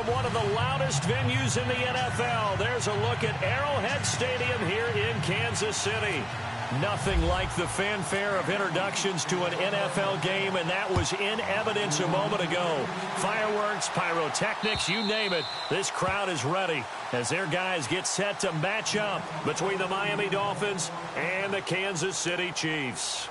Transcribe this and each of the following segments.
from one of the loudest venues in the NFL. There's a look at Arrowhead Stadium here in Kansas City. Nothing like the fanfare of introductions to an NFL game, and that was in evidence a moment ago. Fireworks, pyrotechnics, you name it. This crowd is ready as their guys get set to match up between the Miami Dolphins and the Kansas City Chiefs.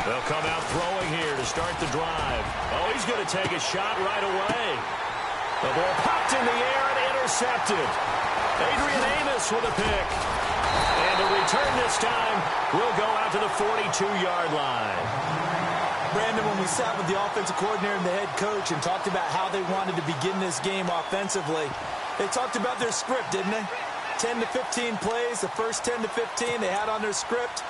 They'll come out throwing here to start the drive. Oh, he's going to take a shot right away. The ball popped in the air and intercepted. Adrian Amos with a pick. And the return this time will go out to the 42-yard line. Brandon, when we sat with the offensive coordinator and the head coach and talked about how they wanted to begin this game offensively, they talked about their script, didn't they? 10 to 15 plays, the first 10 to 15 they had on their script.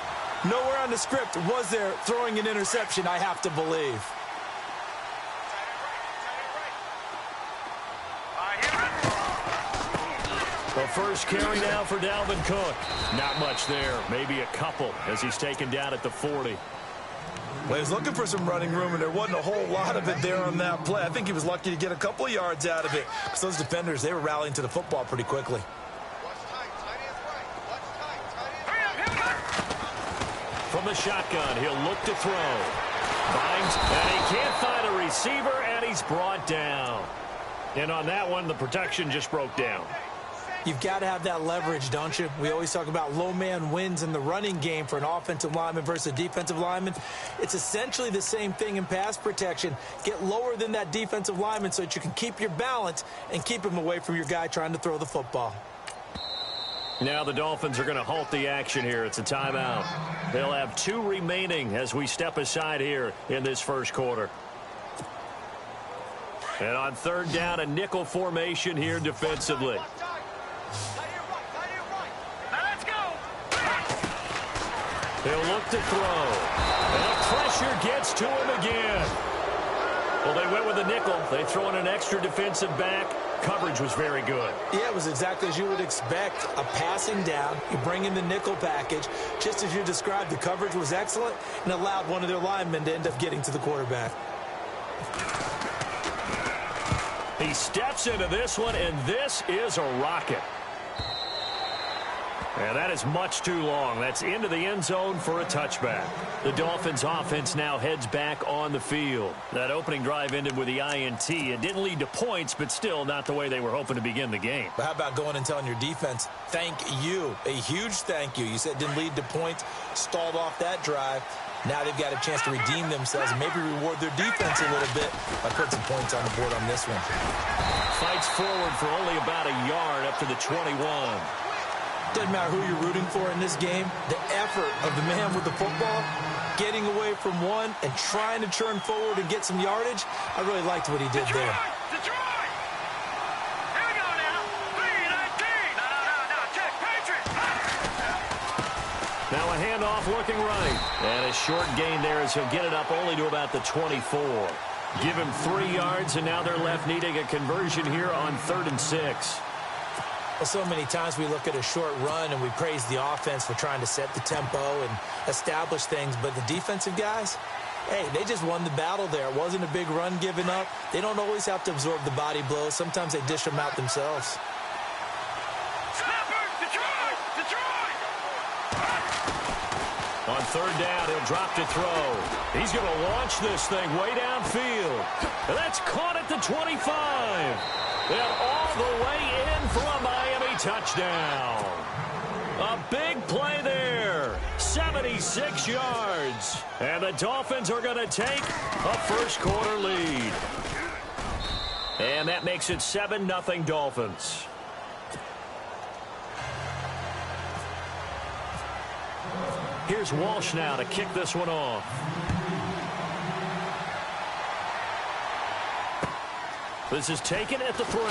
Nowhere on the script was there throwing an interception, I have to believe. The first carry now for Dalvin Cook. Not much there, maybe a couple as he's taken down at the 40. Well, he was looking for some running room, and there wasn't a whole lot of it there on that play. I think he was lucky to get a couple of yards out of it. Because those defenders, they were rallying to the football pretty quickly. From the shotgun, he'll look to throw. Finds, and he can't find a receiver, and he's brought down. And on that one, the protection just broke down. You've got to have that leverage, don't you? We always talk about low man wins in the running game for an offensive lineman versus a defensive lineman. It's essentially the same thing in pass protection. Get lower than that defensive lineman so that you can keep your balance and keep him away from your guy trying to throw the football. Now the Dolphins are going to halt the action here. It's a timeout. They'll have 2 remaining as we step aside here in this first quarter. And on third down, a nickel formation here defensively. He'll look to throw. And the pressure gets to him again. Well, they went with a nickel. They throw in an extra defensive back. Coverage was very good. Yeah, it was exactly as you would expect. A passing down. You bring in the nickel package. Just as you described, the coverage was excellent and allowed one of their linemen to end up getting to the quarterback. He steps into this one, and this is a rocket. And that is much too long. That's into the end zone for a touchback. The Dolphins offense now heads back on the field. That opening drive ended with the INT. It didn't lead to points, but still not the way they were hoping to begin the game. But how about going and telling your defense, thank you, a huge thank you. You said it didn't lead to points, stalled off that drive. Now they've got a chance to redeem themselves and maybe reward their defense a little bit by putting some points on the board on this one. Fights forward for only about a yard up to the 21. Doesn't matter who you're rooting for in this game. The effort of the man with the football, getting away from one and trying to churn forward and get some yardage, I really liked what he did there. Detroit! Here we go now. 3-19. No, check. Patriots. Now a handoff looking right. And a short gain there as he'll get it up only to about the 24. Give him 3 yards, and now they're left needing a conversion here on 3rd and 6. Well, so many times we look at a short run and we praise the offense for trying to set the tempo and establish things, but the defensive guys, hey, they just won the battle there. It wasn't a big run given up. They don't always have to absorb the body blows. Sometimes they dish them out themselves. Snapper! Detroit! On 3rd down, he'll drop to throw. He's going to launch this thing way downfield. And that's caught at the 25. And all the way in for a Miami touchdown. A big play there. 76 yards. And the Dolphins are going to take a first quarter lead. And that makes it 7-0 Dolphins. Here's Walsh now to kick this one off. This is taken at the 3.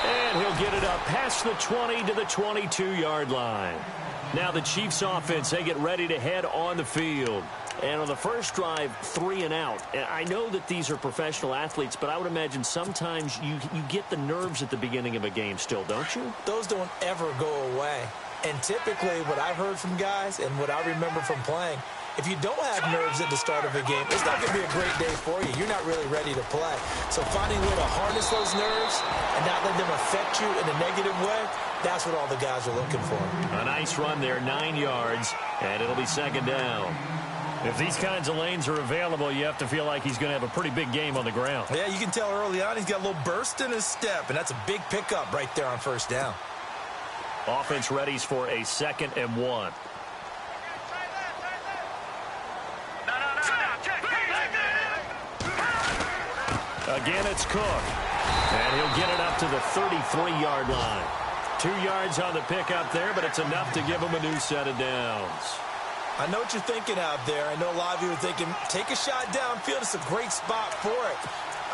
And he'll get it up past the 20 to the 22-yard line. Now the Chiefs offense, they get ready to head on the field. And on the first drive, 3 and out. And I know that these are professional athletes, but I would imagine sometimes you get the nerves at the beginning of a game still, don't you? Those don't ever go away. And typically what I've heard from guys and what I remember from playing, if you don't have nerves at the start of a game, it's not going to be a great day for you. You're not really ready to play. So finding a way to harness those nerves and not let them affect you in a negative way, that's what all the guys are looking for. A nice run there, 9 yards, and it'll be second down. If these kinds of lanes are available, you have to feel like he's going to have a pretty big game on the ground. Yeah, you can tell early on he's got a little burst in his step, and that's a big pickup right there on first down. Offense readies for a 2nd and 1. Again, it's Cook. And he'll get it up to the 33-yard line. 2 yards on the pickup there, but it's enough to give him a new set of downs. I know what you're thinking out there. I know a lot of you are thinking, take a shot downfield. It's a great spot for it.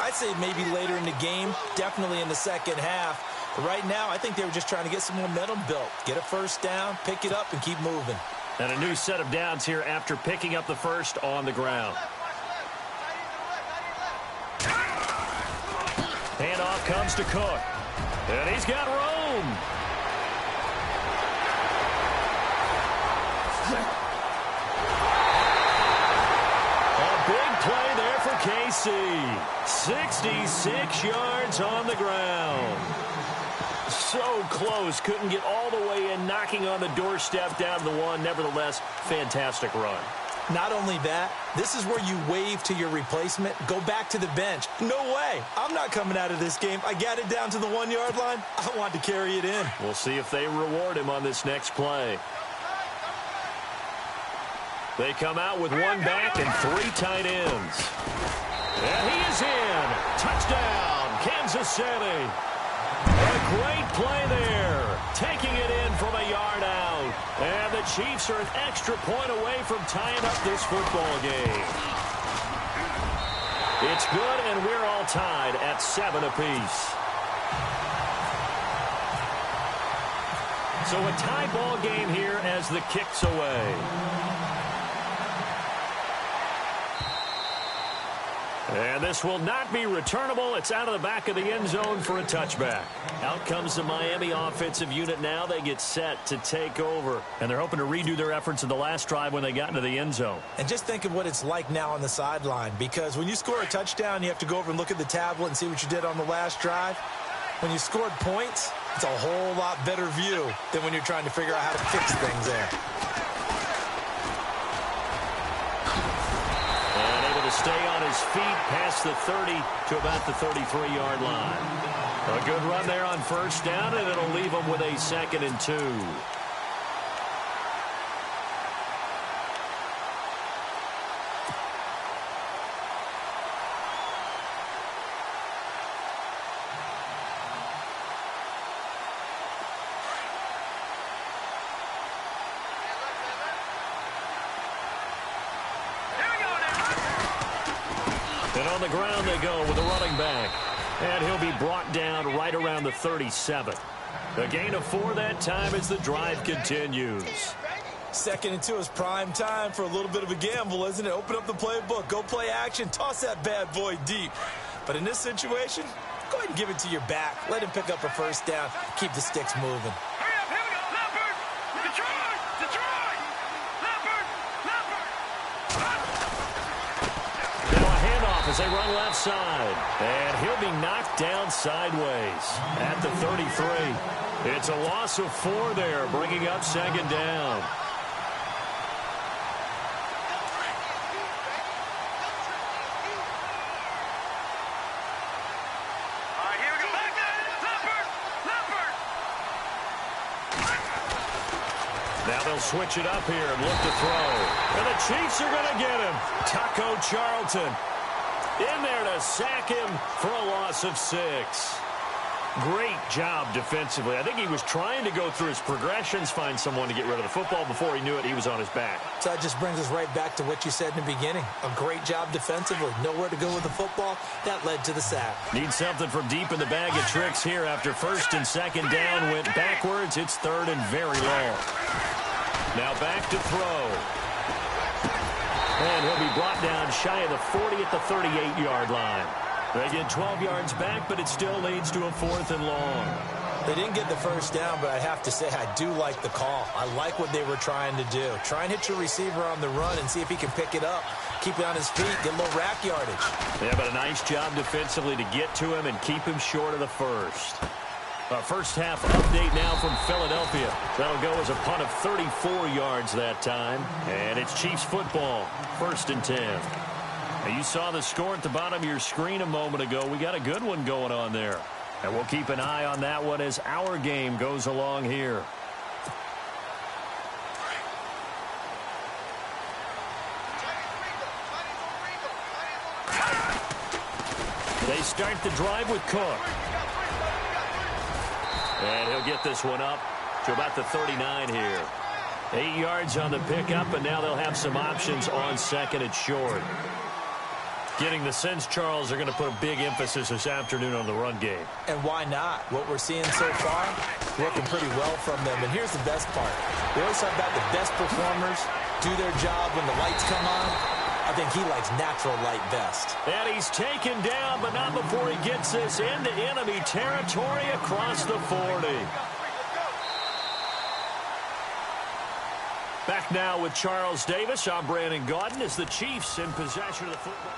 I'd say maybe later in the game, definitely in the second half. But right now, I think they were just trying to get some momentum built. Get a first down, pick it up, and keep moving. And a new set of downs here after picking up the first on the ground. Handoff comes to Cook. And he's got room. Big play there for KC. 66 yards on the ground. So close. Couldn't get all the way in, knocking on the doorstep down to the 1. Nevertheless, fantastic run. Not only that, this is where you wave to your replacement. Go back to the bench. No way. I'm not coming out of this game. I got it down to the 1-yard line. I want to carry it in. We'll see if they reward him on this next play. They come out with 1 back and 3 tight ends. And he is in. Touchdown, Kansas City. A great play there. Taking it in from a yard out. And the Chiefs are an extra point away from tying up this football game. It's good, and we're all tied at 7 apiece. So a tie ball game here as the kick's away. And this will not be returnable. It's out of the back of the end zone for a touchback. Out comes the Miami offensive unit now. They get set to take over. And they're hoping to redo their efforts in the last drive when they got into the end zone. And just think of what it's like now on the sideline. Because when you score a touchdown, you have to go over and look at the tablet and see what you did on the last drive. When you scored points, it's a whole lot better view than when you're trying to figure out how to fix things there. Stay on his feet past the 30 to about the 33-yard line. A good run there on first down, and it'll leave him with a 2nd and 2. And on the ground they go with a running back. And he'll be brought down right around the 37. A gain of 4 that time as the drive continues. 2nd and 2 is prime time for a little bit of a gamble, isn't it? Open up the playbook. Go play action. Toss that bad boy deep. But in this situation, go ahead and give it to your back. Let him pick up a first down. Keep the sticks moving. Hurry up, here we go. Leopard! Detroit! Detroit! Leopard! Now a handoff as they run left side. And he'll be knocked down sideways at the 33. It's a loss of 4 there, bringing up 2nd down. Now they'll switch it up here and look to throw. And the Chiefs are going to get him. Taco Charlton in there to sack him for a loss of 6. Great job defensively. I think he was trying to go through his progressions, find someone to get rid of the football. Before he knew it, he was on his back. So that just brings us right back to what you said in the beginning. A great job defensively. Nowhere to go with the football. That led to the sack. Need something from deep in the bag of tricks here after first and second down. Went backwards. It's third and very long. Now back to throw. And he'll be brought down shy of the 40 at the 38-yard line. They get 12 yards back, but it still leads to a 4th and long. They didn't get the first down, but I have to say I do like the call. I like what they were trying to do. Try and hit your receiver on the run and see if he can pick it up. Keep it on his feet, get a little rack yardage. Yeah, but a nice job defensively to get to him and keep him short of the first. First half update now from Philadelphia. That'll go as a punt of 34 yards that time. And it's Chiefs football, 1st and 10. Now, you saw the score at the bottom of your screen a moment ago. We got a good one going on there. And we'll keep an eye on that one as our game goes along here. They start the drive with Cook. And he'll get this one up to about the 39 here. 8 yards on the pickup, and now they'll have some options on second and short. Getting the sense, Charles, they're going to put a big emphasis this afternoon on the run game. And why not? What we're seeing so far, working pretty well from them. And here's the best part. We always talk about the best performers do their job when the lights come on. I think he likes natural light best. And he's taken down, but not before he gets this into enemy territory across the 40. Back now with Charles Davis. I'm Brandon Gaudin as the Chiefs in possession of the football.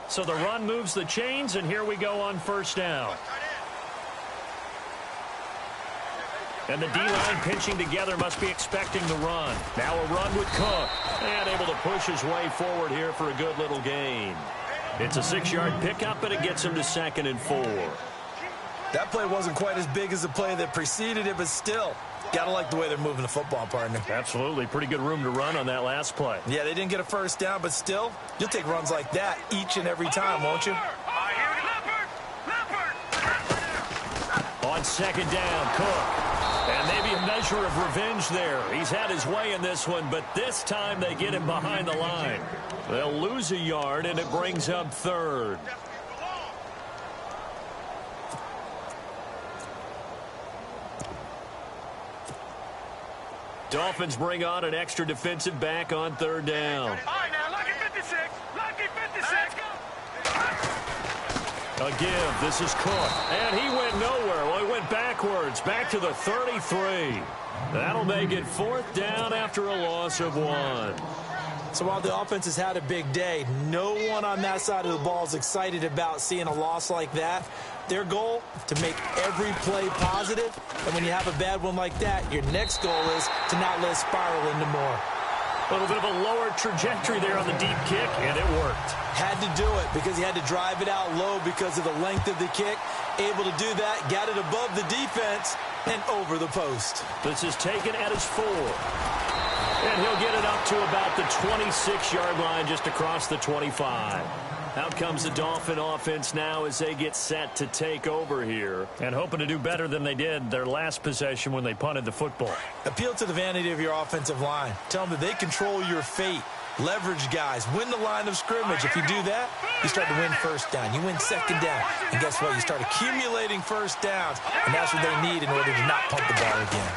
So the run moves the chains, and here we go on first down. And the D-line pinching together must be expecting the run. Now a run with Cook. And able to push his way forward here for a good little gain. It's a 6-yard pickup, and it gets him to 2nd and 4. That play wasn't quite as big as the play that preceded it, but still, got to like the way they're moving the football, partner. Absolutely. Pretty good room to run on that last play. Yeah, they didn't get a first down, but still, you'll take runs like that each and every time, won't you? On second down, Cook. And maybe a measure of revenge there. He's had his way in this one, but this time they get him behind the line. They'll lose a yard, and it brings up 3rd. Dolphins bring on an extra defensive back on 3rd down. All right, now, lucky 56. Lucky 56. A give. This is Cook. And he went nowhere. Well, he went backwards. Back to the 33. That'll make it 4th down after a loss of 1. So while the offense has had a big day, no one on that side of the ball is excited about seeing a loss like that. Their goal, to make every play positive. And when you have a bad one like that, your next goal is to not let it spiral into more. A little bit of a lower trajectory there on the deep kick, and it worked. Had to do it because he had to drive it out low because of the length of the kick. Able to do that, got it above the defense, and over the post. This is taken at his 4. And he'll get it up to about the 26-yard line, just across the 25. Out comes the Dolphin offense now as they get set to take over here. And hoping to do better than they did their last possession when they punted the football. Appeal to the vanity of your offensive line. Tell them that they control your fate. Leverage guys. Win the line of scrimmage. If you do that, you start to win first down. You win second down. And guess what? You start accumulating first downs. And that's what they need in order to not punt the ball again.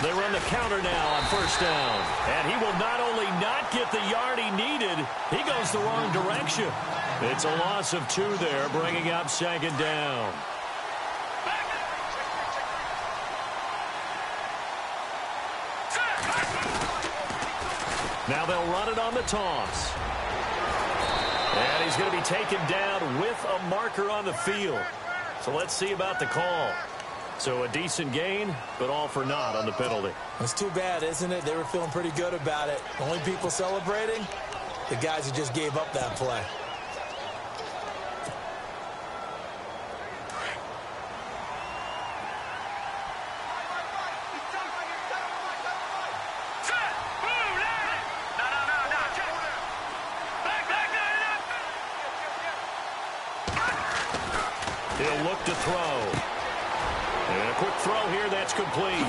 They run the counter now on first down. And he will not only not get the yard he needed, he goes the wrong direction. It's a loss of 2 there, bringing up 2nd down. Now they'll run it on the toss. And he's going to be taken down with a marker on the field. So let's see about the call. So a decent gain, but all for naught on the penalty. It's too bad, isn't it? They were feeling pretty good about it. Only people celebrating, the guys who just gave up that play. He'll look to throw. And a quick throw here, that's complete.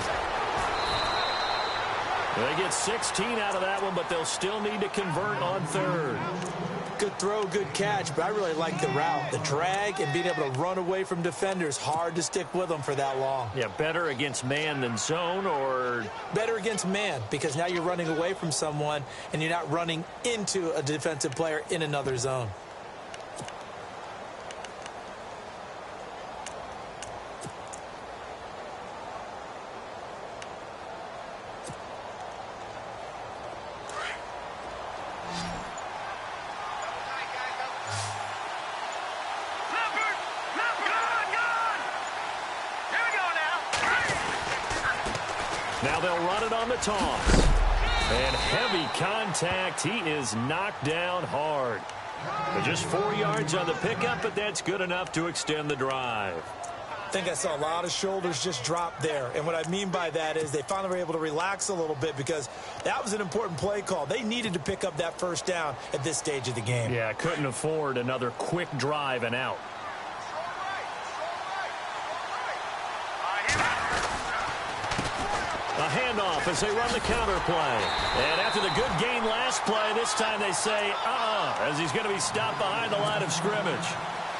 They get 16 out of that one, but they'll still need to convert on third. Good throw, good catch, but I really like the route. The drag and being able to run away from defenders, hard to stick with them for that long. Yeah, better against man than zone, or? Better against man, because now you're running away from someone and you're not running into a defensive player in another zone. Now they'll run it on the toss. And heavy contact. He is knocked down hard. But just 4 yards on the pickup, but that's good enough to extend the drive. I think I saw a lot of shoulders just drop there. And what I mean by that is they finally were able to relax a little bit because that was an important play call. They needed to pick up that first down at this stage of the game. Yeah, couldn't afford another quick drive and out. A handoff as they run the counter play. And after the good gain last play, this time they say, as he's going to be stopped behind the line of scrimmage.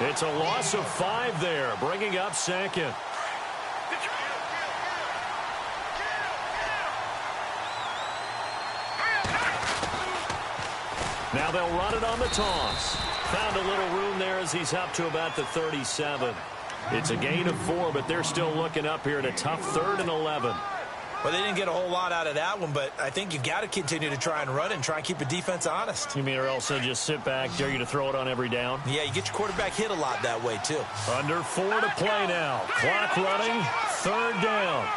It's a loss of 5 there, bringing up second. Now they'll run it on the toss. Found a little room there as he's up to about the 37. It's a gain of 4, but they're still looking up here at a tough 3rd and 11. Well, they didn't get a whole lot out of that one, but I think you got to continue to try and run and try and keep the defense honest. You mean or else just sit back, dare you to throw it on every down? Yeah, you get your quarterback hit a lot that way, too. Under 4 to play now. Clock running, 3rd down.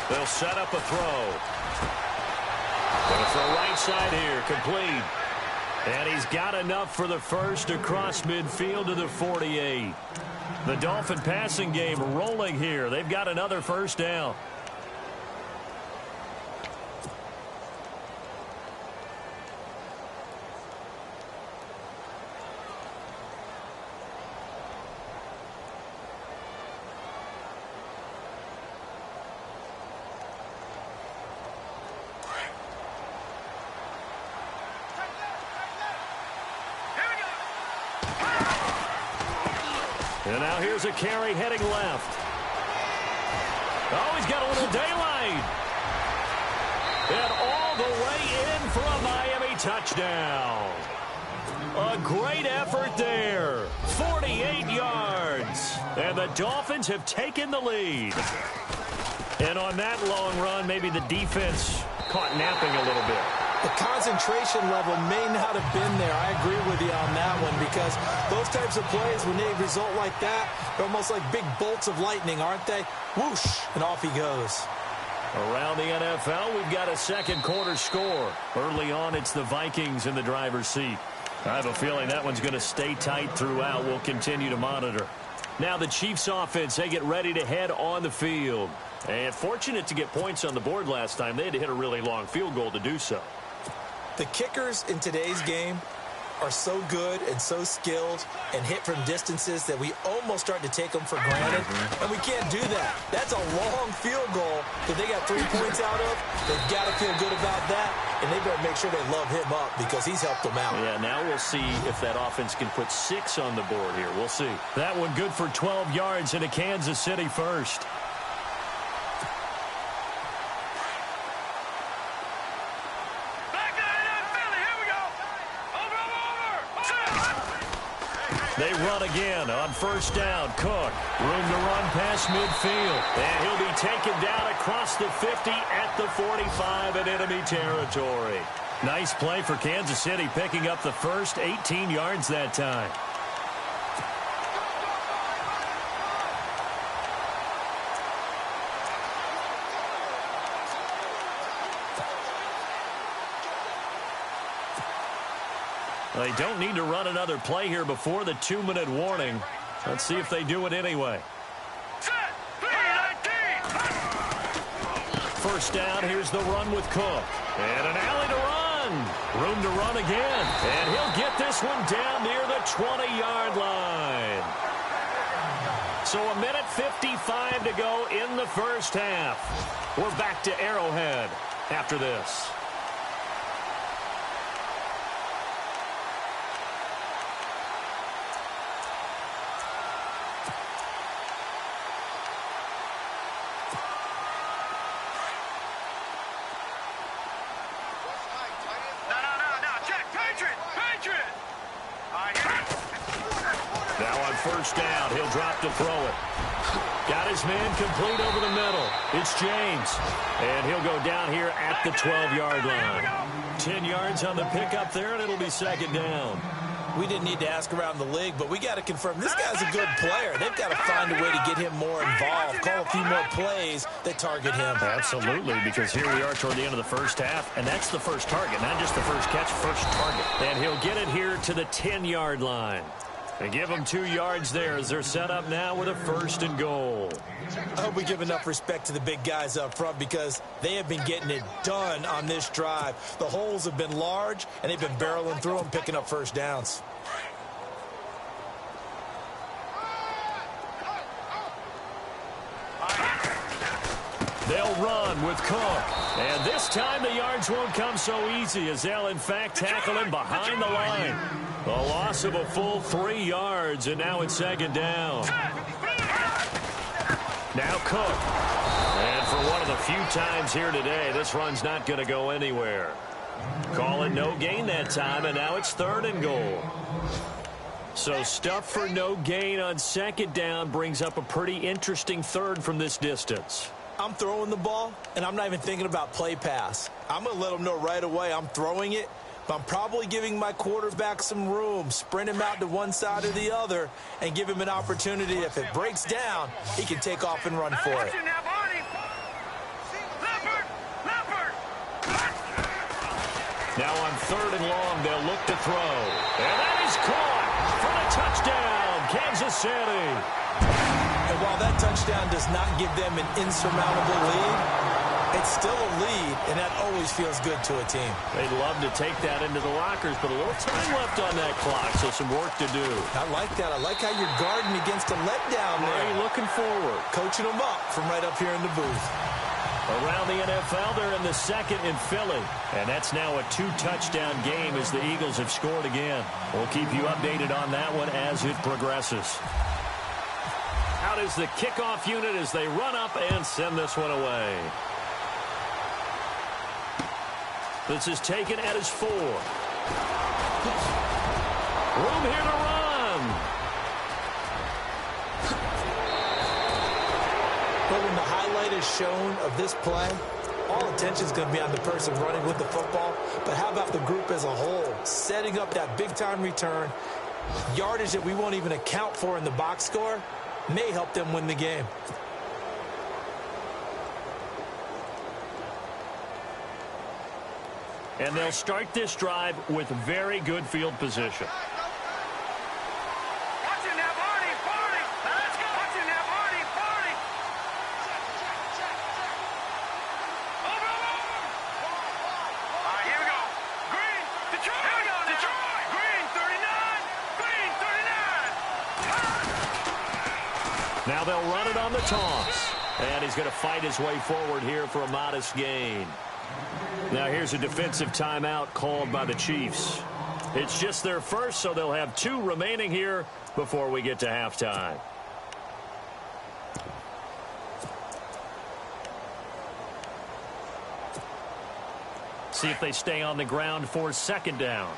They'll set up a throw. Going to throw right side here, complete. And he's got enough for the first across midfield to the 48. The Dolphin passing game rolling here. They've got another first down. And now here's a carry heading left. Oh, he's got a little daylight. And all the way in for a Miami touchdown. A great effort there. 48 yards. And the Dolphins have taken the lead. And on that long run, maybe the defense caught napping a little bit. The concentration level may not have been there. I agree with you on that one because those types of plays, when they result like that, they're almost like big bolts of lightning, aren't they? Whoosh, and off he goes. Around the NFL, we've got a second quarter score. Early on, it's the Vikings in the driver's seat. I have a feeling that one's going to stay tight throughout. We'll continue to monitor. Now the Chiefs offense, they get ready to head on the field. And fortunate to get points on the board last time. They had to hit a really long field goal to do so. The kickers in today's game are so good and so skilled and hit from distances that we almost start to take them for granted, and we can't do that. That's a long field goal that they got 3 points out of. They've got to feel good about that, and they better make sure they love him up because he's helped them out. Yeah, now we'll see if that offense can put 6 on the board here. We'll see. That one good for 12 yards into Kansas City first. They run again on first down. Cook, room to run past midfield. And he'll be taken down across the 50 at the 45 in enemy territory. Nice play for Kansas City, picking up the first 18 yards that time. They don't need to run another play here before the 2-minute warning. Let's see if they do it anyway. First down, here's the run with Cook. And an alley to run. Room to run again. And he'll get this one down near the 20-yard line. So 1:55 to go in the first half. We're back to Arrowhead after this. First down, he'll drop to throw it. Got his man complete over the middle. It's James. And he'll go down here at the 12-yard line. 10 yards on the pickup there, and it'll be second down. We didn't need to ask around the league, but we got to confirm this guy's a good player. They've got to find a way to get him more involved, call a few more plays that target him. Absolutely, because here we are toward the end of the first half, and that's the first target, not just the first catch, first target. And he'll get it here to the 10-yard line. They give them 2 yards there as they're set up now with a 1st and goal. I hope we give enough respect to the big guys up front because they have been getting it done on this drive. The holes have been large, and they've been barreling through them, picking up first downs. They'll run with Cook. And this time the yards won't come so easy as they'll, in fact, tackle him behind the line. A loss of a full 3 yards, and now it's second down. Now Cook. And for one of the few times here today, this run's not going to go anywhere. Call it no gain that time, and now it's 3rd and goal. So stuff for no gain on second down brings up a pretty interesting 3rd from this distance. I'm throwing the ball, and I'm not even thinking about play pass. I'm going to let them know right away I'm throwing it, but I'm probably giving my quarterback some room, sprint him out to one side or the other, and give him an opportunity. If it breaks down, he can take off and run for it. Now on 3rd and long, they'll look to throw. And that is caught for the touchdown, Kansas City. And while that touchdown does not give them an insurmountable lead, it's still a lead, and that always feels good to a team. They'd love to take that into the lockers, but a little time left on that clock, so some work to do. I like that. I like how you're guarding against a letdown there. Where are you looking forward? Coaching them up from right up here in the booth. Around the NFL, they're in the 2nd in Philly. And that's now a 2-touchdown game as the Eagles have scored again. We'll keep you updated on that one as it progresses. Out is the kickoff unit as they run up and send this one away. This is taken at his 4. Room here to run. But when the highlight is shown of this play, all attention is going to be on the person running with the football. But how about the group as a whole? Setting up that big-time return, yardage that we won't even account for in the box score, may help them win the game. And they'll start this drive with very good field position. Now they'll run it on the toss. And he's going to fight his way forward here for a modest gain. Now here's a defensive timeout called by the Chiefs. It's just their first, so they'll have 2 remaining here before we get to halftime. See if they stay on the ground for second down.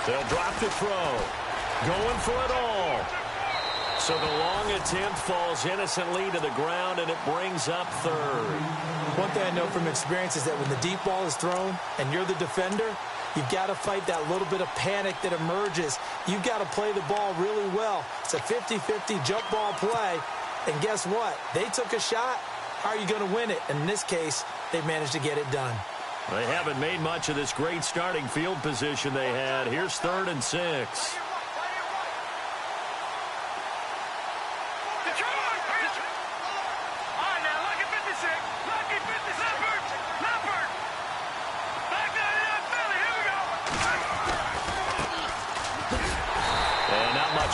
They'll drop to throw. Going for it all. So the long attempt falls innocently to the ground, and it brings up 3rd. One thing I know from experience is that when the deep ball is thrown and you're the defender, You've got to fight that little bit of panic that emerges. You've got to play the ball really well. It's a 50-50 jump ball play. And guess what? They took a shot. How are you going to win it? And in this case, they managed to get it done. They haven't made much of this great starting field position they had. Here's 3rd and 6.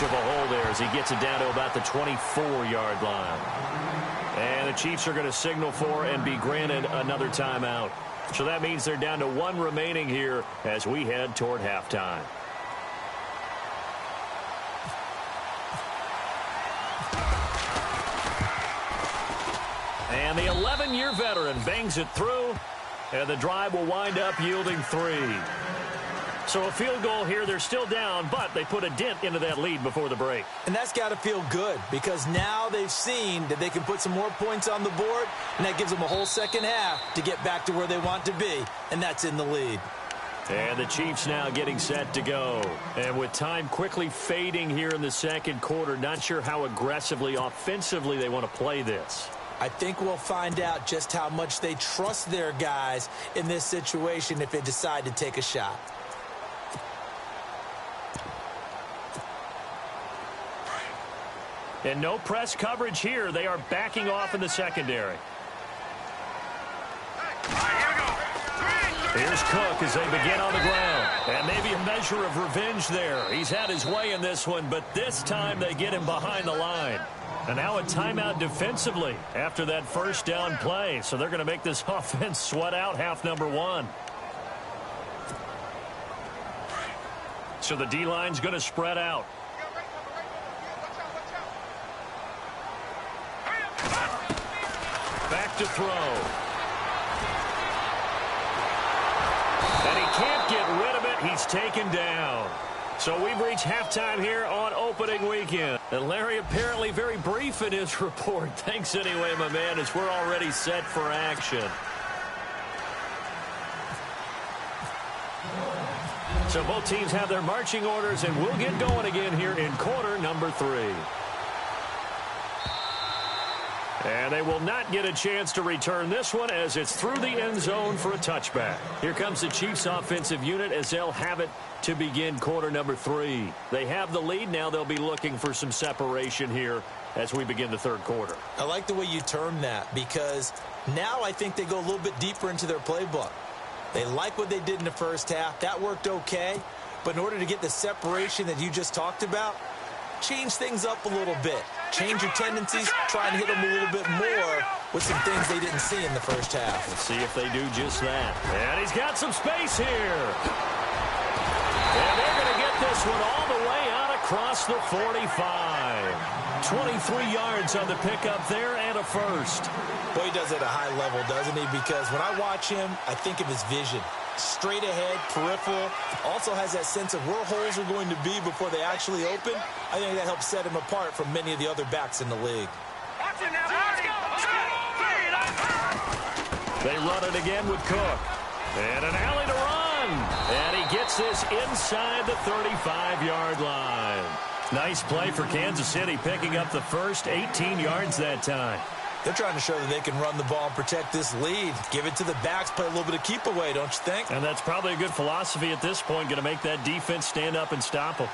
Of a hole there as he gets it down to about the 24-yard line. And the Chiefs are going to signal for and be granted another timeout. So that means they're down to 1 remaining here as we head toward halftime. And the 11-year veteran bangs it through, and the drive will wind up yielding 3. So a field goal here, they're still down, but they put a dent into that lead before the break. And that's got to feel good because now they've seen that they can put some more points on the board, and that gives them a whole second half to get back to where they want to be, and that's in the lead. And the Chiefs now getting set to go. And with time quickly fading here in the second quarter, not sure how aggressively, offensively they want to play this. I think we'll find out just how much they trust their guys in this situation if they decide to take a shot. And no press coverage here. They are backing off in the secondary. Here's Cook as they begin on the ground. And maybe a measure of revenge there. He's had his way in this one, but this time they get him behind the line. And now a timeout defensively after that first down play. So they're going to make this offense sweat out half number 1. So the D-line's going to spread out. Back to throw. And he can't get rid of it. He's taken down. So we've reached halftime here on opening weekend. And Larry apparently very brief in his report. Thanks anyway, my man, as we're already set for action. So both teams have their marching orders, and we'll get going again here in quarter number 3. And they will not get a chance to return this one as it's through the end zone for a touchback. Here comes the Chiefs offensive unit as they'll have it to begin quarter number 3. They have the lead. Now they'll be looking for some separation here as we begin the third quarter. I like the way you term that because now I think they go a little bit deeper into their playbook. They like what they did in the first half. That worked okay. But in order to get the separation that you just talked about, change things up a little bit. Change your tendencies, try and hit them a little bit more with some things they didn't see in the first half. Let's see if they do just that. And he's got some space here. And they're going to get this one all the way out across the 45. 23 yards on the pickup there and a first. Boy, he does it at a high level, doesn't he? Because when I watch him, I think of his vision. Straight ahead, peripheral, also has that sense of where holes are going to be before they actually open. I think that helps set him apart from many of the other backs in the league. They run it again with Cook. And an alley to run. And he gets this inside the 35-yard line. Nice play for Kansas City, picking up the first 18 yards that time. They're trying to show that they can run the ball and protect this lead. Give it to the backs, play a little bit of keep away, don't you think? And that's probably a good philosophy at this point, going to make that defense stand up and stop them.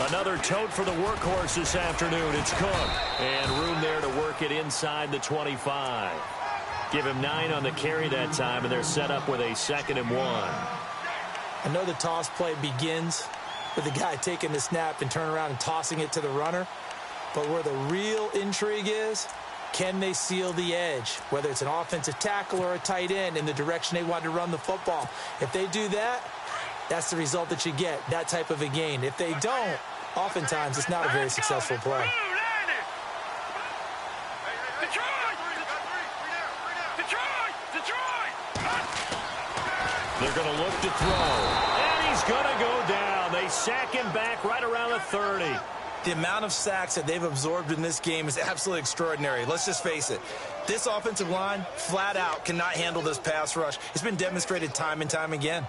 Another tote for the workhorse this afternoon. It's Cook. And room there to work it inside the 25. Give him 9 on the carry that time, and they're set up with a 2nd and 1. I know the toss play begins with the guy taking the snap and turning around and tossing it to the runner. But where the real intrigue is, can they seal the edge? Whether it's an offensive tackle or a tight end in the direction they want to run the football. If they do that, that's the result that you get, that type of a gain. If they don't, oftentimes it's not a very successful play. They're going to look to throw. he's going to go down. They sack him back right around the 30. The amount of sacks that they've absorbed in this game is absolutely extraordinary. Let's just face it. This offensive line, flat out, cannot handle this pass rush. It's been demonstrated time and time again.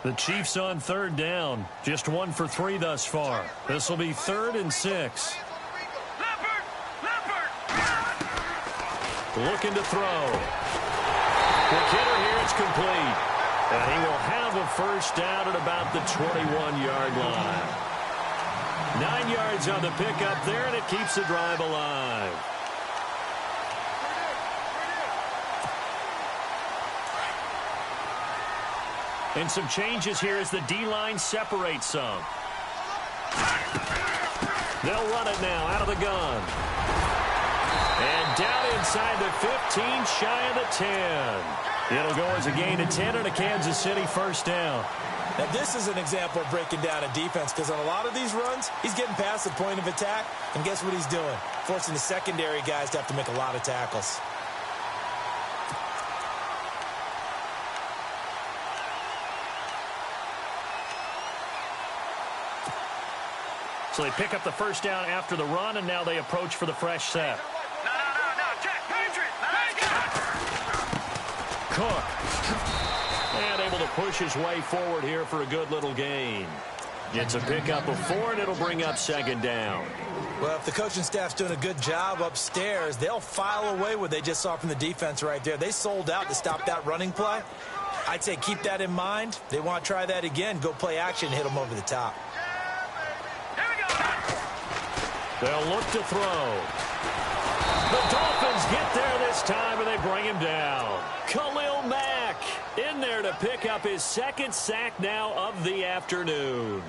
The Chiefs on third down. Just 1 for 3 thus far. This will be 3rd and 6. Looking to throw. The hitter here, it's complete. And he will have a first down at about the 21-yard line. 9 yards on the pickup there, and it keeps the drive alive. And some changes here as the D-line separates some. They'll run it now out of the gun. And down inside the 15, shy of the 10. It'll go as a gain of 10 and a Kansas City first down. Now, this is an example of breaking down a defense, because on a lot of these runs, he's getting past the point of attack, and guess what he's doing? Forcing the secondary guys to have to make a lot of tackles. So they pick up the first down after the run, and now they approach for the fresh set. No. Check. Patriot. Cook. And able to push his way forward here for a good little gain. Gets a pickup of 4, and it'll bring up 2nd down. Well, if the coaching staff's doing a good job upstairs, they'll file away what they just saw from the defense right there. They sold out to stop that running play. I'd say keep that in mind. They want to try that again. Go play action, hit them over the top. They'll look to throw. The Dolphins get there this time, and they bring him down. Khalil Mack in there to pick up his 2nd sack now of the afternoon.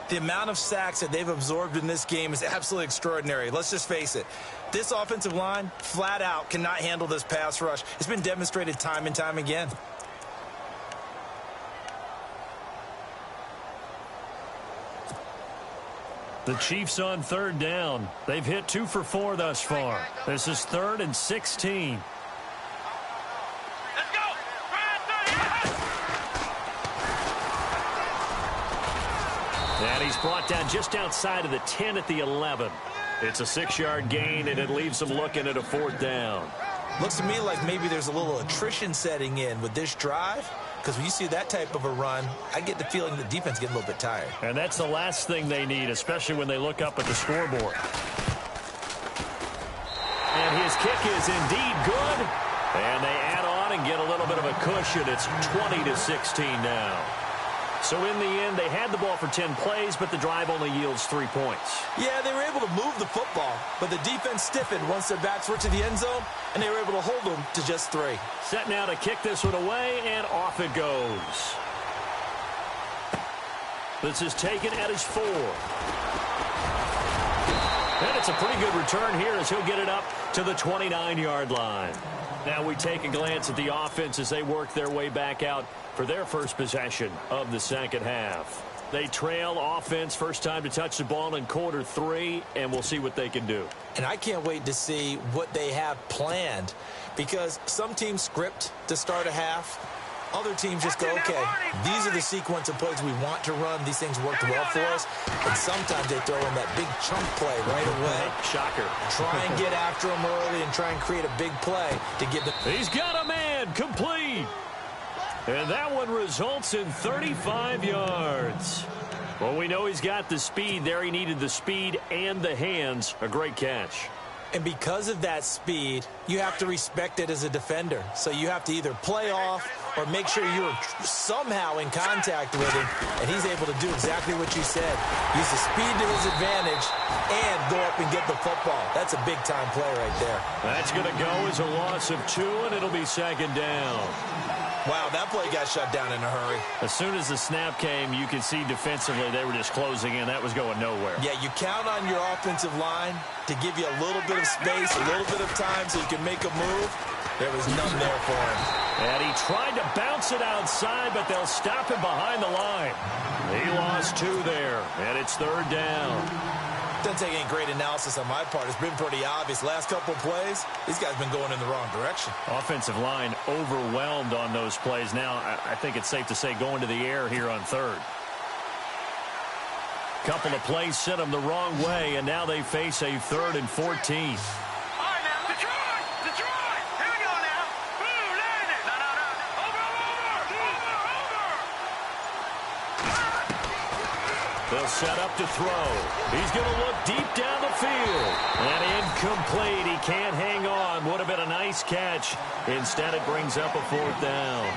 The amount of sacks that they've absorbed in this game is absolutely extraordinary. Let's just face it. This offensive line, flat out, cannot handle this pass rush. It's been demonstrated time and time again. The Chiefs on third down. They've hit 2 for 4 thus far. This is 3rd and 16. Let's go. And he's brought down just outside of the 10 at the 11. It's a 6-yard gain, and it leaves them looking at a 4th down. Looks to me like maybe there's a little attrition setting in with this drive, because when you see that type of a run, I get the feeling the defense getting a little bit tired. And that's the last thing they need, especially when they look up at the scoreboard. And his kick is indeed good. And they add on and get a little bit of a cushion. It's 20-16 now. So in the end, they had the ball for 10 plays, but the drive only yields 3 points. Yeah, they were able to move the football, but the defense stiffened once their backs were to the end zone, and they were able to hold them to just 3. Set now to kick this one away, and off it goes. This is taken at his 4. And it's a pretty good return here as he'll get it up to the 29-yard line. Now we take a glance at the offense as they work their way back out for their first possession of the second half. They trail offense, first time to touch the ball in quarter 3, and we'll see what they can do. And I can't wait to see what they have planned, because some teams script to start a half. Other teams just go, okay, these are the sequence of plays we want to run. These things worked well for us. And sometimes they throw in that big chunk play right away. Shocker. Try and get after them early and try and create a big play to give them. He's got a man complete. And that one results in 35 yards. Well, we know he's got the speed there. He needed the speed and the hands. A great catch. And because of that speed, you have to respect it as a defender. So you have to either play off or make sure you're somehow in contact with him. And he's able to do exactly what you said. Use the speed to his advantage and go up and get the football. That's a big-time play right there. That's going to go as a loss of 2, and it'll be 2nd down. Wow, that play got shut down in a hurry. As soon as the snap came, you could see defensively they were just closing in. That was going nowhere. Yeah, you count on your offensive line to give you a little bit of space, a little bit of time so you can make a move. There was none there for him. And he tried to bounce it outside, but they'll stop him behind the line. He lost 2 there, and it's 3rd down. Doesn't take any great analysis on my part. It's been pretty obvious. Last couple of plays, these guys been going in the wrong direction. Offensive line overwhelmed on those plays. Now, I think it's safe to say going to the air here on third. Couple of plays sent them the wrong way, and now they face a 3rd and 14. All right, now, Detroit! Detroit! Here we go now. Boom, land it. No. Over. They'll set up to throw. He's going to look deep down the field. And incomplete. He can't hang on. Would have been a nice catch. Instead, it brings up a 4th down.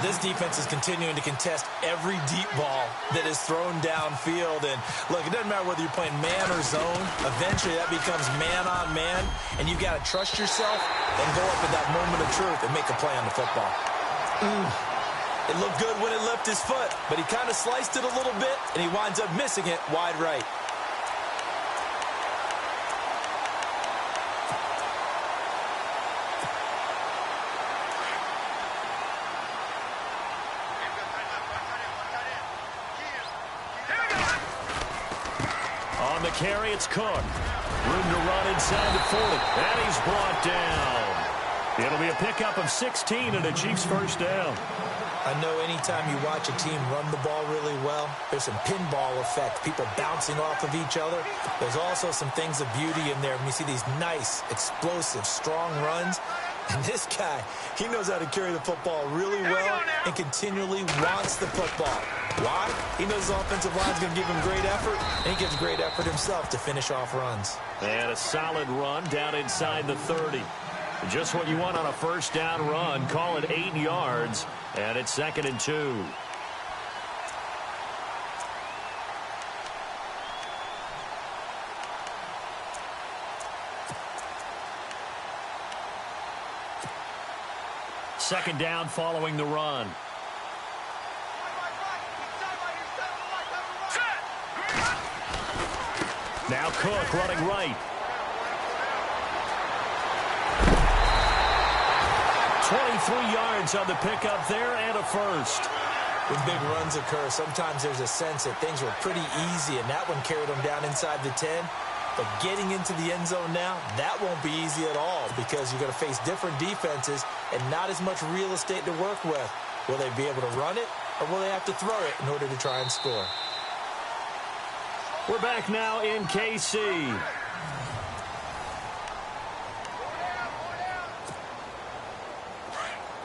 This defense is continuing to contest every deep ball that is thrown downfield. And, look, it doesn't matter whether you're playing man or zone. Eventually, that becomes man-on-man. And you've got to trust yourself and go up at that moment of truth and make a play on the football. It looked good when it left his foot, but he kind of sliced it a little bit, and he winds up missing it wide right. On the carry, it's Cook. Room to run inside the 40. And he's brought down. It'll be a pickup of 16 and a Chiefs first down. I know anytime you watch a team run the ball really well, there's some pinball effect, people bouncing off of each other. There's also some things of beauty in there when you see these nice, explosive, strong runs. And this guy, he knows how to carry the football really well and continually wants the football. Why? He knows his offensive line's going to give him great effort, and he gives great effort himself to finish off runs. And a solid run down inside the 30. Just what you want on a first down run. Call it 8 yards, and it's 2nd and 2. Second down following the run. Now Cook running right. 23 yards on the pickup there and a first. When big runs occur, sometimes there's a sense that things were pretty easy, and that one carried them down inside the 10. But getting into the end zone now, that won't be easy at all because you're going to face different defenses and not as much real estate to work with. Will they be able to run it, or will they have to throw it in order to try and score? We're back now in KC.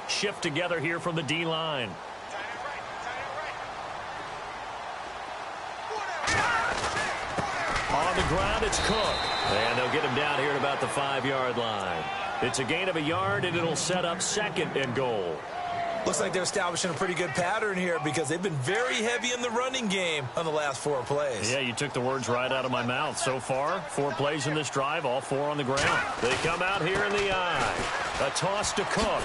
Shift together here from the D-line. On the ground, it's Cook. And they'll get him down here at about the 5-yard line. It's a gain of a yard, and it'll set up 2nd and goal. Looks like they're establishing a pretty good pattern here because they've been very heavy in the running game on the last 4 plays. Yeah, you took the words right out of my mouth. So far, 4 plays in this drive, all 4 on the ground. They come out here in the eye. A toss to Cook.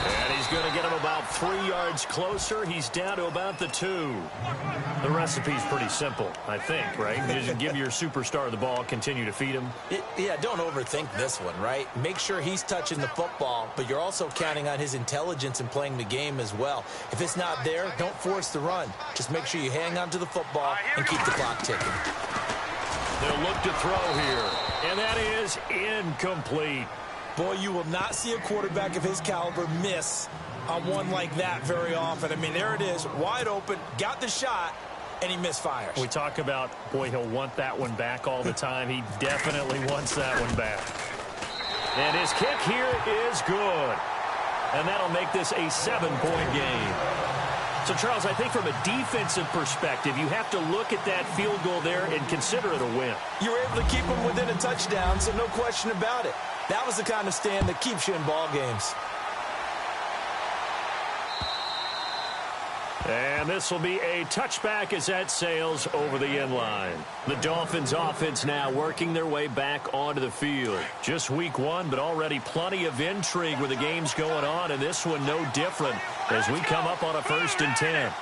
And he's going to get him about 3 yards closer. He's down to about the 2. The recipe's pretty simple, I think, right? You just give your superstar the ball, continue to feed him. Yeah, don't overthink this one, right? Make sure he's touching the football, but you're also counting on his intelligence in playing the game as well. If it's not there, don't force the run. Just make sure you hang on to the football and keep the clock ticking. They'll look to throw here, and that is incomplete. Boy, you will not see a quarterback of his caliber miss on one like that very often. I mean, there it is, wide open, got the shot, and he misfires. We talk about, boy, he'll want that one back all the time. He definitely wants that one back. And his kick here is good. And that'll make this a 7-point game. So, Charles, I think from a defensive perspective, you have to look at that field goal there and consider it a win. You were able to keep him within a touchdown, so no question about it. That was the kind of stand that keeps you in ball games. And this will be a touchback as that sails over the end line. The Dolphins offense now working their way back onto the field. Just week 1, but already plenty of intrigue with the games going on, and this one no different as we come up on a 1st and 10.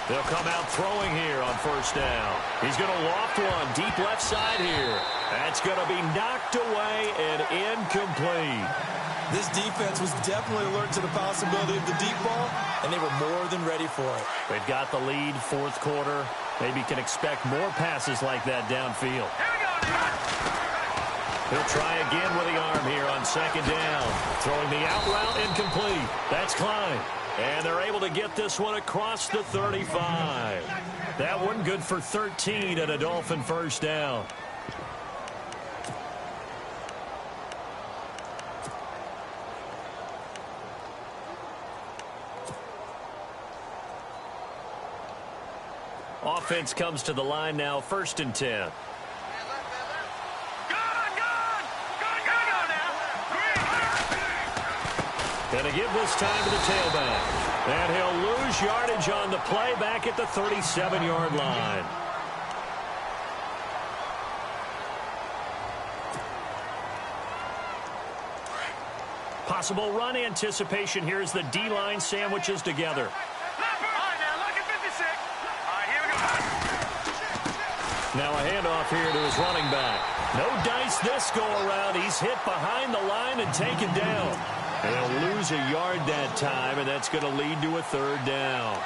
They'll come out throwing here on 1st down. He's going to loft one deep left side here. That's going to be knocked away and incomplete. This defense was definitely alert to the possibility of the deep ball, and they were more than ready for it. They've got the lead, fourth quarter. Maybe can expect more passes like that downfield. He'll try again with the arm here on second down. Throwing the out route incomplete. That's Klein. And they're able to get this one across the 35. That one good for 13 and a Dolphin first down. Offense comes to the line now, 1st and 10. Going to give this time to the tailback. And he'll lose yardage on the play back at the 37-yard line. Possible run anticipation here as the D-line sandwiches together. Now a handoff here to his running back. No dice this go-around. He's hit behind the line and taken down. And he'll lose a yard that time, and that's going to lead to a 3rd down.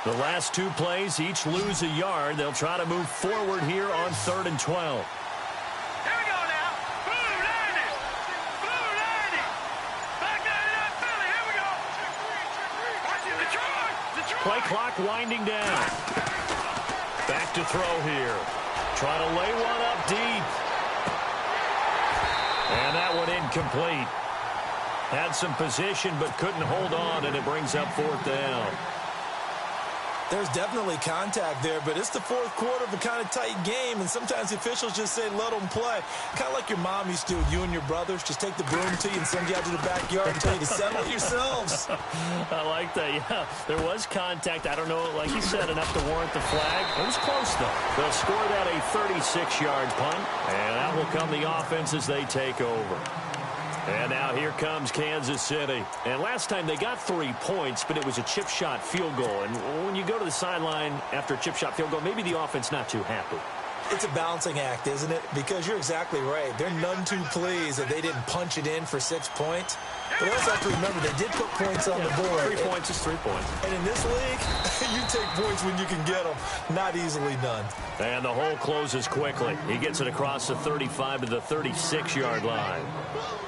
The last 2 plays each lose a yard. They'll try to move forward here on 3rd and 12. Play clock winding down. Back to throw here. Trying to lay one up deep. And that one incomplete. Had some position but couldn't hold on, and it brings up 4th down. There's definitely contact there, but it's the 4th quarter of a kind of tight game, and sometimes the officials just say, let them play. Kind of like your mom used to with you and your brothers. Just take the broom to you and send you out to the backyard and tell you to settle it yourselves. I like that, yeah. There was contact. I don't know, like you said, enough to warrant the flag. It was close, though. They'll score that a 36-yard punt, and that will come the offense as they take over. And now here comes Kansas City. And last time they got 3 points, but it was a chip shot field goal. And when you go to the sideline after a chip shot field goal, maybe the offense not too happy. It's a balancing act, isn't it? Because you're exactly right. They're none too pleased that they didn't punch it in for 6 points. But they also have to remember they did put points on the board. 3 points is 3 points. And in this league, you take points when you can get them. Not easily done. And the hole closes quickly. He gets it across the 35 to the 36-yard line.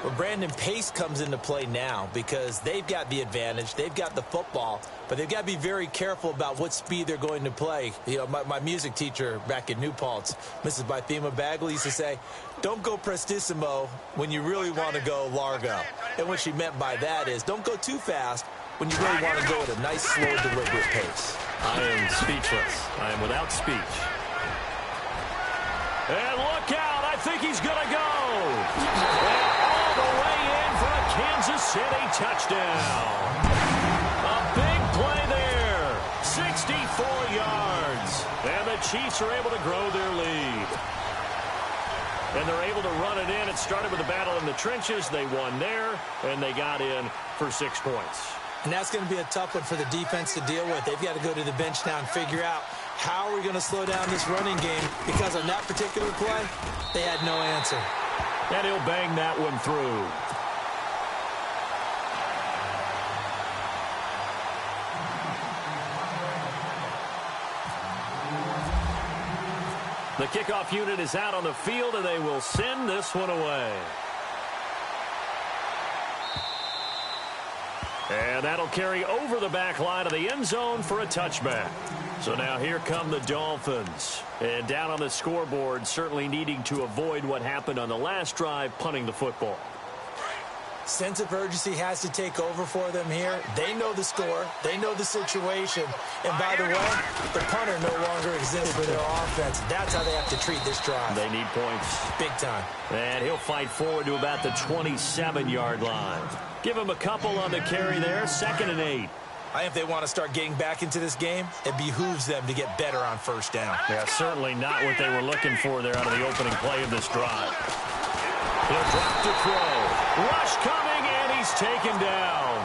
Well, Brandon, pace comes into play now because they've got the advantage. They've got the football, but they've got to be very careful about what speed they're going to play. You know, my music teacher back in New Paltz, Mrs. Bythema Bagley, used to say, don't go prestissimo when you really want to go largo. And what she meant by that is don't go too fast when you really want to go at a nice, slow, deliberate pace. I am speechless. I am without speech. And look out. I think he's going to go. And all the way in for a Kansas City touchdown. A big play there. 64 yards. And the Chiefs are able to grow their lead. And they're able to run it in. It started with a battle in the trenches. They won there, and they got in for 6 points. And that's going to be a tough one for the defense to deal with. They've got to go to the bench now and figure out how are we going to slow down this running game, because on that particular play, they had no answer. And he'll bang that one through. The kickoff unit is out on the field, and they will send this one away. And that'll carry over the back line of the end zone for a touchback. So now here come the Dolphins. And down on the scoreboard, certainly needing to avoid what happened on the last drive, punting the football. Sense of urgency has to take over for them here. They know the score. They know the situation. And by the way, the punter no longer exists for their offense. That's how they have to treat this drive. They need points. Big time. And he'll fight forward to about the 27-yard line. Give him a couple on the carry there. 2nd and 8. I think if they want to start getting back into this game, it behooves them to get better on first down. Yeah, certainly not what they were looking for there out of the opening play of this drive. He'll drop to throw. Rush coming, and he's taken down.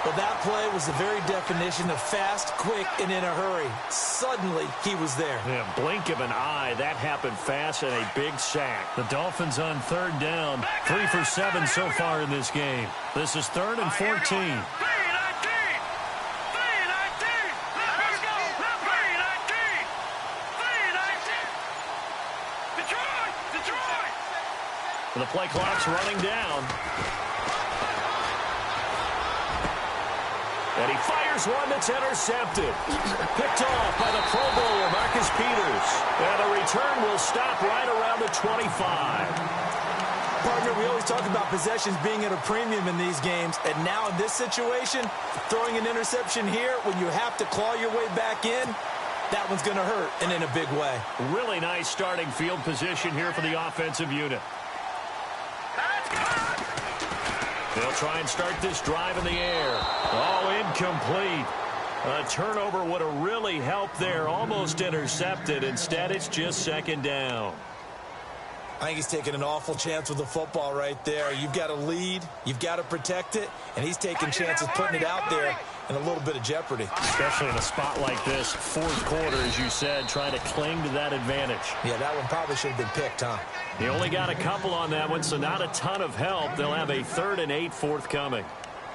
Well, that play was the very definition of fast, quick, and in a hurry. Suddenly, he was there. Yeah, blink of an eye. That happened fast and a big sack. The Dolphins on third down. 3 for 7 so far in this game. This is 3rd and 14. The play clock's running down. And he fires one that's intercepted. Picked off by the Pro Bowler, Marcus Peters. And the return will stop right around the 25. Partner, we always talk about possessions being at a premium in these games. And now in this situation, throwing an interception here when you have to claw your way back in, that one's going to hurt, and in a big way. Really nice starting field position here for the offensive unit. They'll try and start this drive in the air. Oh, incomplete. A turnover would have really helped there. Almost intercepted. Instead, it's just 2nd down. I think he's taking an awful chance with the football right there. You've got to lead. You've got to protect it. And he's taking chances putting it out there in a little bit of jeopardy. Especially in a spot like this, 4th quarter, as you said, trying to cling to that advantage. Yeah, that one probably should have been picked, huh? He only got a couple on that one, so not a ton of help. They'll have a 3rd and 8 forthcoming.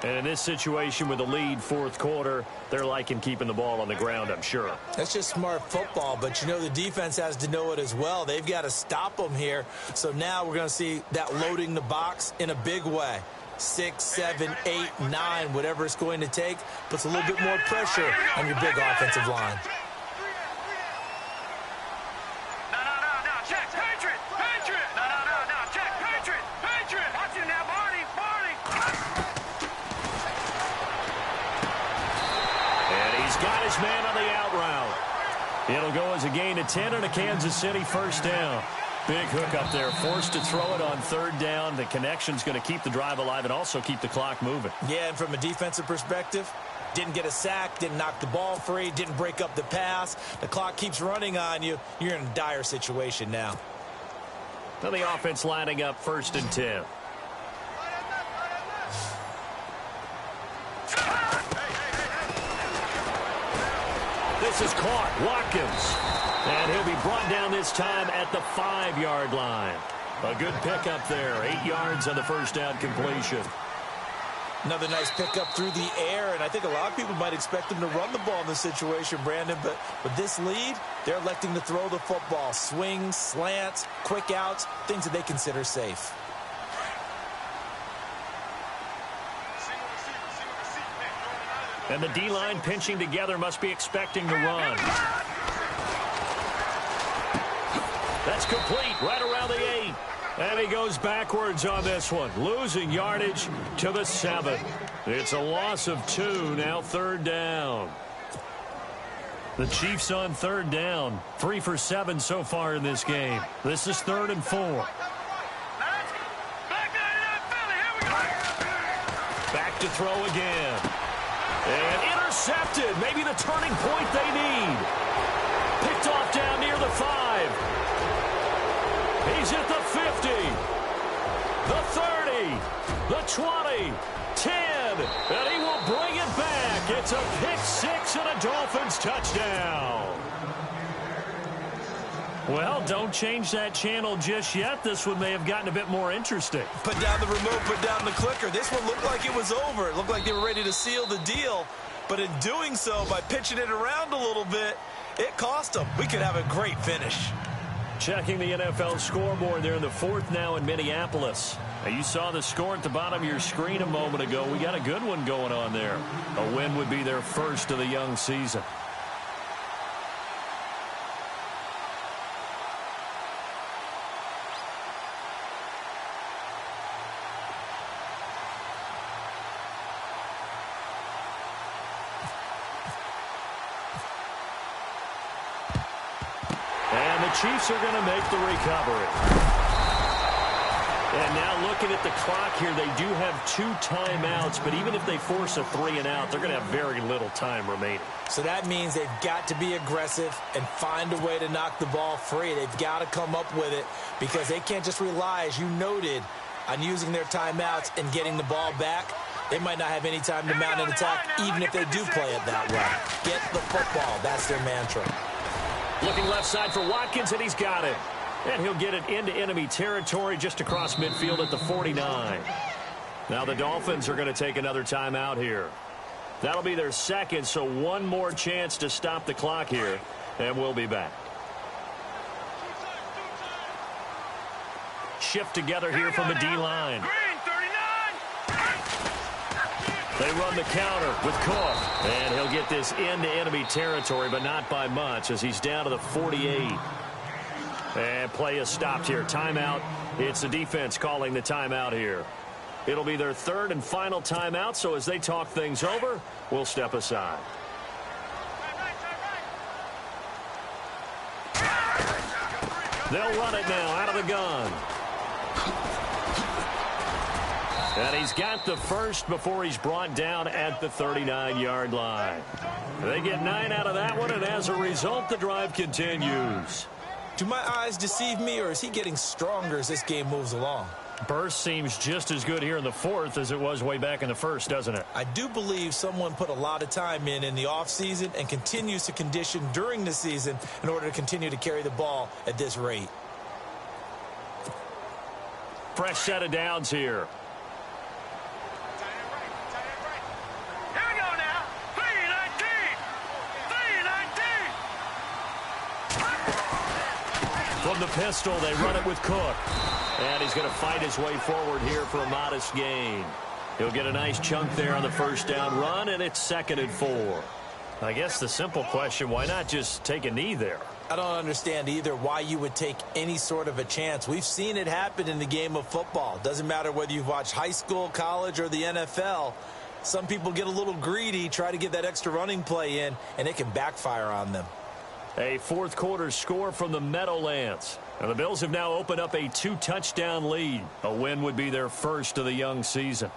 And in this situation with the lead 4th quarter, they're liking keeping the ball on the ground, I'm sure. That's just smart football, but you know the defense has to know it as well. They've got to stop them here. So now we're going to see that loading the box in a big way. 6, 7, 8, 9, whatever it's going to take, puts a little bit more pressure on your big offensive line. Got his man on the out route. It'll go as a gain of 10 and a Kansas City 1st down. Big hook up there, forced to throw it on 3rd down. The connection's going to keep the drive alive and also keep the clock moving. Yeah, and from a defensive perspective, didn't get a sack, didn't knock the ball free, didn't break up the pass. The clock keeps running on you. You're in a dire situation now. Now the offense lining up 1st and 10. This is caught. Watkins. And he'll be brought down this time at the 5-yard line. A good pickup there. 8 yards on the 1st down completion. Another nice pickup through the air, and I think a lot of people might expect him to run the ball in this situation, Brandon, but with this lead, they're electing to throw the football. Swings, slants, quick outs, things that they consider safe. And the D-line pinching together must be expecting to run. That's complete right around the 8. And he goes backwards on this one, losing yardage to the 7. It's a loss of 2, now 3rd down. The Chiefs on 3rd down, 3 for 7 so far in this game. This is 3rd and 4. Back to throw again. And intercepted. Maybe the turning point they need. Picked off down near the 5. He's at the 50. The 30. The 20. 10. And he will bring it back. It's a pick 6 and a Dolphins touchdown. Well, don't change that channel just yet. This one may have gotten a bit more interesting. Put down the remote, put down the clicker. This one looked like it was over. It looked like they were ready to seal the deal. But in doing so, by pitching it around a little bit, it cost them. We could have a great finish. Checking the NFL scoreboard. They're in the 4th now in Minneapolis. Now, you saw the score at the bottom of your screen a moment ago. We got a good one going on there. A win would be their first of the young season. Chiefs are going to make the recovery. And now looking at the clock here, they do have 2 timeouts, but even if they force a 3-and-out, they're going to have very little time remaining. So that means they've got to be aggressive and find a way to knock the ball free. They've got to come up with it because they can't just rely, as you noted, on using their timeouts and getting the ball back. They might not have any time to mount an attack, even if they do play it that way. Get the football. That's their mantra. Looking left side for Watkins, and he's got it. And he'll get it into enemy territory just across midfield at the 49. Now the Dolphins are going to take another timeout here. That'll be their second, so one more chance to stop the clock here, and we'll be back. Shift together here from the D-line. They run the counter with Cook, and he'll get this into enemy territory, but not by much as he's down to the 48. And play is stopped here. Timeout. It's the defense calling the timeout here. It'll be their third and final timeout, so as they talk things over, we'll step aside. They'll run it now out of the gun. And he's got the first before he's brought down at the 39-yard line. They get 9 out of that one, and as a result, the drive continues. Do my eyes deceive me, or is he getting stronger as this game moves along? Burst seems just as good here in the fourth as it was way back in the first, doesn't it? I do believe someone put a lot of time in the offseason and continues to condition during the season in order to continue to carry the ball at this rate. Fresh set of downs here. From the pistol, they run it with Cook. And he's going to fight his way forward here for a modest gain. He'll get a nice chunk there on the first down run, and it's 2nd and 4. I guess the simple question, why not just take a knee there? I don't understand either why you would take any sort of a chance. We've seen it happen in the game of football. Doesn't matter whether you've watched high school, college, or the NFL. Some people get a little greedy, try to get that extra running play in, and it can backfire on them. A fourth quarter score from the Meadowlands. And the Bills have now opened up a 2-touchdown lead. A win would be their first of the young season.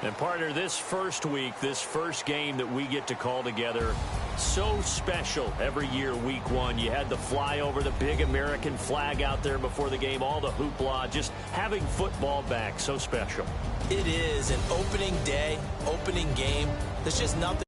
And partner, this first week, this first game that we get to call together, so special every year, week one. You had the flyover, the big American flag out there before the game, all the hoopla, just having football back, so special. It is an opening day, opening game. There's just nothing.